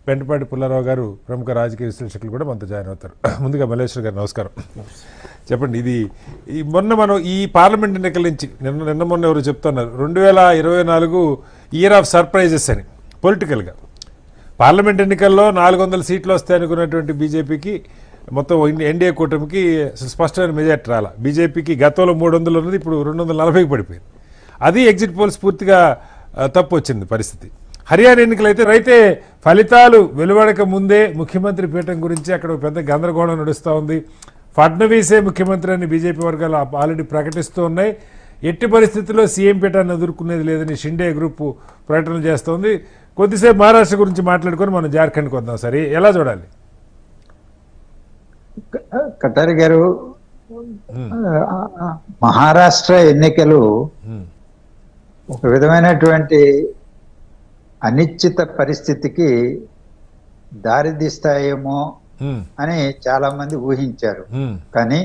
పెంటపాటి పుల్లారావు గారు ప్రముఖ రాజకీయ విశ్లేషకులు కూడా మనతో జాయిన్ అవుతారు. ముందుగా మల్లేశ్వర్ గారు నమస్కారం. చెప్పండి, ఇది మొన్న మనం ఈ పార్లమెంట్ ఎన్నికల నుంచి నిన్న మొన్న ఎవరు చెప్తున్నారు 2024 ఇయర్ ఆఫ్ సర్ప్రైజెస్ అని. పొలిటికల్గా పార్లమెంట్ ఎన్నికల్లో 400 సీట్లు వస్తాయనుకున్నటువంటి బీజేపీకి మొత్తం ఎన్డీఏ కూటమికి స్పష్టమైన మెజార్టీ రాల. బీజేపీకి గతంలో 300 ఉన్నది, ఇప్పుడు 240కి పడిపోయింది. అది ఎగ్జిట్ పోల్స్ పూర్తిగా తప్పు వచ్చింది పరిస్థితి. హర్యానా ఎన్నికలైతే రైతే ఫలితాలు వెలువడక ముందే ముఖ్యమంత్రి పీఠం గురించి అక్కడ పెద్ద గందరగోళం నడుస్తూ ఉంది. ఫడ్నవీసే ముఖ్యమంత్రి అని బీజేపీ వర్గాలు ఆల్రెడీ ప్రకటిస్తూ ఉన్నాయి. ఎట్టి పరిస్థితుల్లో సీఎం పీఠాన్ని ఎదుర్కొనేది లేదని షిండే గ్రూప్ ప్రకటన చేస్తోంది. కొద్దిసేపు మహారాష్ట్ర గురించి మాట్లాడుకొని మనం జార్ఖండ్కి వద్దాం. సరే, ఎలా చూడాలి? కటారి గారు, మహారాష్ట్ర ఎన్నికలు ఒక విధమైనటువంటి అనిశ్చిత పరిస్థితికి దారితీస్తాయేమో అని చాలా మంది ఊహించారు. కానీ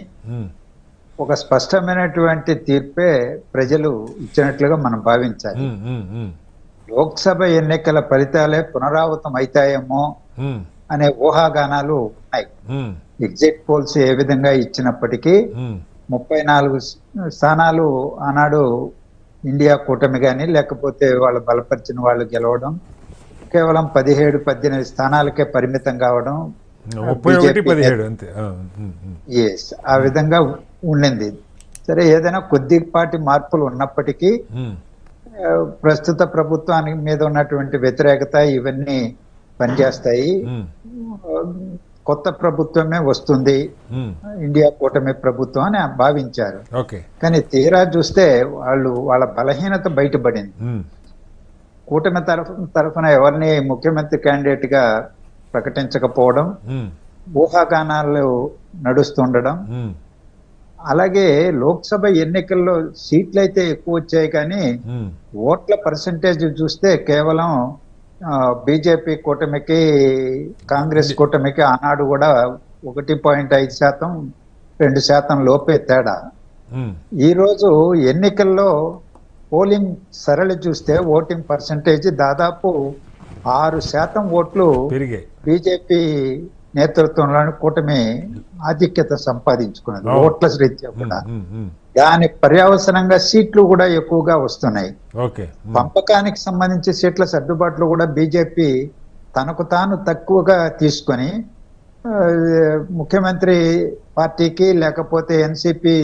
ఒక స్పష్టమైనటువంటి తీర్పే ప్రజలు ఇచ్చినట్లుగా మనం భావించాలి. లోక్సభ ఎన్నికల ఫలితాలే పునరావృతం అవుతాయేమో అనే ఊహాగానాలు ఉన్నాయి. ఎగ్జిట్ పోల్స్ ఏ విధంగా ఇచ్చినప్పటికీ 34 స్థానాలు ఆనాడు ఇండియా కూటమి కానీ లేకపోతే వాళ్ళు బలపరిచిన వాళ్ళు గెలవడం, కేవలం 17-18 స్థానాలకే పరిమితం కావడం, ఆ విధంగా ఉండింది. సరే, ఏదైనా కొద్దిపాటి మార్పులు ఉన్నప్పటికీ ప్రస్తుత ప్రభుత్వానికి మీద ఉన్నటువంటి వ్యతిరేకత ఇవన్నీ పనిచేస్తాయి. కొత్త ప్రభుత్వమే వస్తుంది, ఇండియా కూటమి ప్రభుత్వం అని భావించారు. కానీ తీరా చూస్తే వాళ్ళ బలహీనత బయటపడింది. కూటమి తరఫున ఎవరిని ముఖ్యమంత్రి క్యాండిడేట్ గా ప్రకటించకపోవడం, ఊహాగానాలు నడుస్తుండడం, అలాగే లోక్సభ ఎన్నికల్లో సీట్లు అయితే ఎక్కువ వచ్చాయి కానీ ఓట్ల పర్సంటేజ్ చూస్తే కేవలం బీజేపీ కూటమికి కాంగ్రెస్ కూటమికి ఆనాడు కూడా 1.5%, 2% లోపే తేడా. ఈ రోజు ఎన్నికల్లో పోలింగ్ సరళి చూస్తే ఓటింగ్ పర్సంటేజ్ దాదాపు 6% ఓట్లు బీజేపీ నేతృత్వంలోని కూటమి ఆధిక్యత సంపాదించుకున్నది ఓట్ల రీత్యా కూడా. దాని పర్యవసనంగా సీట్లు కూడా ఎక్కువగా వస్తున్నాయి. పంపకానికి సంబంధించి సీట్ల సర్దుబాట్లు కూడా బీజేపీ తనకు తాను తక్కువగా తీసుకొని ముఖ్యమంత్రి పార్టీకి లేకపోతే ఎన్సీపీ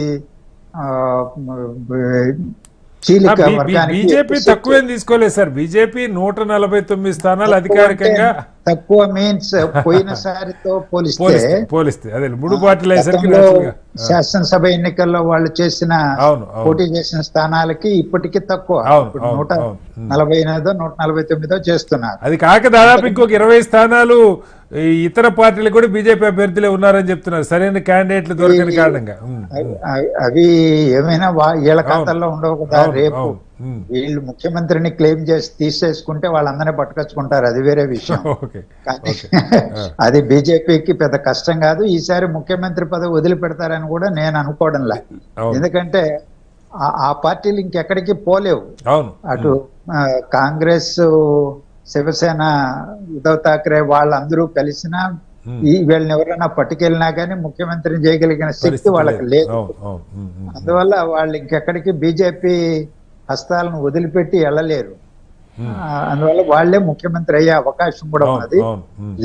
బీజేపీ తక్కువేం తీసుకోలేదు సార్. బీజేపీ 149 స్థానాలు అధికారికంగా తక్కువ మీన్స్ పోయినసారితో పోలిస్తే అదే 3 పార్టీలు శాసనసభ ఎన్నికల్లో వాళ్ళు చేసిన పోటీ చేసిన స్థానాలకి ఇప్పటికీ తక్కువ. 148, 149 చేస్తున్నారు. అది కాక దాదాపు ఇంకొక 20 స్థానాలు ఇతర పార్టీలు కూడా బీజేపీ అభ్యర్థులే ఉన్నారని చెప్తున్నారు, సరైన క్యాండిడేట్లు దొరకని కారణంగా. అవి ఏమైనా వీళ్ళ ఖాతాల్లో ఉండవు కదా. రేపు వీళ్ళు ముఖ్యమంత్రిని క్లెయిమ్ చేసి తీసేసుకుంటే వాళ్ళందరినీ పట్టుకొచ్చుకుంటారు, అది వేరే విషయం. కానీ అది బీజేపీకి పెద్ద కష్టం కాదు. ఈసారి ముఖ్యమంత్రి పదవి వదిలిపెడతారని కూడా నేను అనుకోవడంలా. ఎందుకంటే ఆ పార్టీలు ఇంకెక్కడికి పోలేవు. అటు కాంగ్రెస్, శివసేన, ఉద్ధవ్ ఠాక్రే వాళ్ళందరూ కలిసినా వీళ్ళని ఎవరైనా పట్టుకెళ్ళినా కానీ ముఖ్యమంత్రిని చేయగలిగిన శక్తి వాళ్ళకి లేదు. అందువల్ల వాళ్ళు ఇంకెక్కడికి బీజేపీ హస్తాలను వదిలిపెట్టి వెళ్ళలేరు. అందువల్ల వాళ్లే ముఖ్యమంత్రి అయ్యే అవకాశం కూడా ఉన్నది.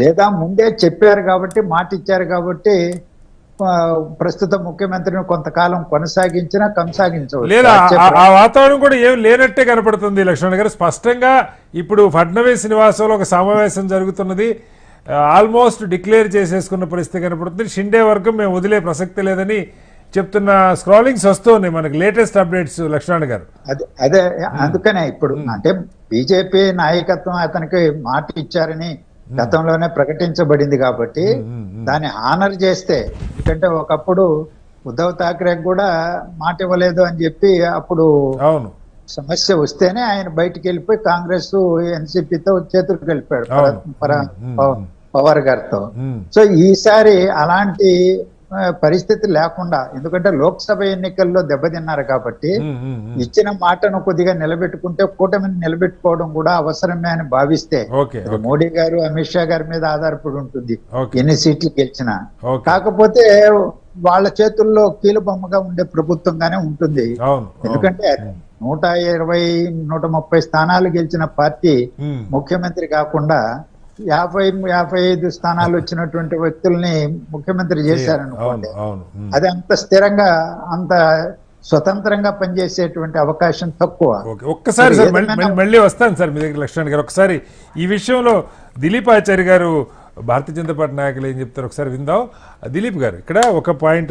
లేదా ముందే చెప్పారు కాబట్టి, మాట ఇచ్చారు కాబట్టి ప్రస్తుత ముఖ్యమంత్రిని కొంతకాలం కొనసాగించవచ్చు. లేదా ఆ వాతావరణం కూడా ఏం లేనట్టే కనపడుతుంది లక్ష్మణ్ గారు. స్పష్టంగా ఇప్పుడు ఫడ్నవీస్ నివాసంలో ఒక సమావేశం జరుగుతున్నది. ఆల్మోస్ట్ డిక్లేర్ చేసేసుకున్న పరిస్థితి కనపడుతుంది. షిండే వర్గం మేము వదిలే ప్రసక్తి లేదని చెప్తున్న స్క్రాలింగ్స్ వస్తున్నాయి మనకి, లేటెస్ట్ అప్డేట్స్ లక్ష్మణ్ గారు. అదే అందుకనే ఇప్పుడు అంటే బీజేపీ నాయకత్వం అతనికి మాట ఇచ్చారని గతంలోనే ప్రకటించబడింది కాబట్టి దాన్ని హానర్ చేస్తే, ఎందుకంటే ఒకప్పుడు ఉద్ధవ్ ఠాక్రే కూడా మాట ఇవ్వలేదు అని చెప్పి అప్పుడు సమస్య వస్తేనే ఆయన బయటికి వెళ్ళిపోయి కాంగ్రెస్ ఎన్సీపీతో చేతులకు వెళ్ళిపోయాడు పవార్ గారితో. సో ఈసారి అలాంటి పరిస్థితి లేకుండా, ఎందుకంటే లోక్సభ ఎన్నికల్లో దెబ్బతిన్నారు కాబట్టి ఉమ్, ఉమ్, ఉమ్. ఇచ్చిన మాటను కొద్దిగా నిలబెట్టుకుంటే కూటమిని నిలబెట్టుకోవడం కూడా అవసరమే అని భావిస్తే ఓకే అది మోడీ గారు అమిత్ షా గారి మీద ఆధారపడి ఉంటుంది ఓకే ఎన్ని సీట్లు గెలిచినా. ఓకే కాకపోతే వాళ్ళ చేతుల్లో కీలుబొమ్మగా ఉండే ప్రభుత్వంగానే ఉంటుంది. అవును ఎందుకంటే 120-130 స్థానాలు గెలిచిన పార్టీ ఉమ్, ముఖ్యమంత్రి కాకుండా 50-55 స్థానాలు వచ్చినటువంటి వ్యక్తుల్ని ముఖ్యమంత్రి అవును చేశారనుకోండి, అవును ఉమ్. అది అంత స్థిరంగా అంత స్వతంత్రంగా పనిచేసేటువంటి అవకాశం తక్కువ. ఓకే ఒక్కసారి సార్ ఏదైనా- మళ్ళీ వస్తాను సార్ మీ దగ్గర లక్ష్మణ్ గారు. ఒకసారి ఈ విషయంలో దిలీప్ ఆచార్య గారు భారతీయ జనతా పార్టీ నాయకులు ఏం చెప్తారు ఒకసారి విందాం. దిలీప్ గారు, ఇక్కడ ఒక పాయింట్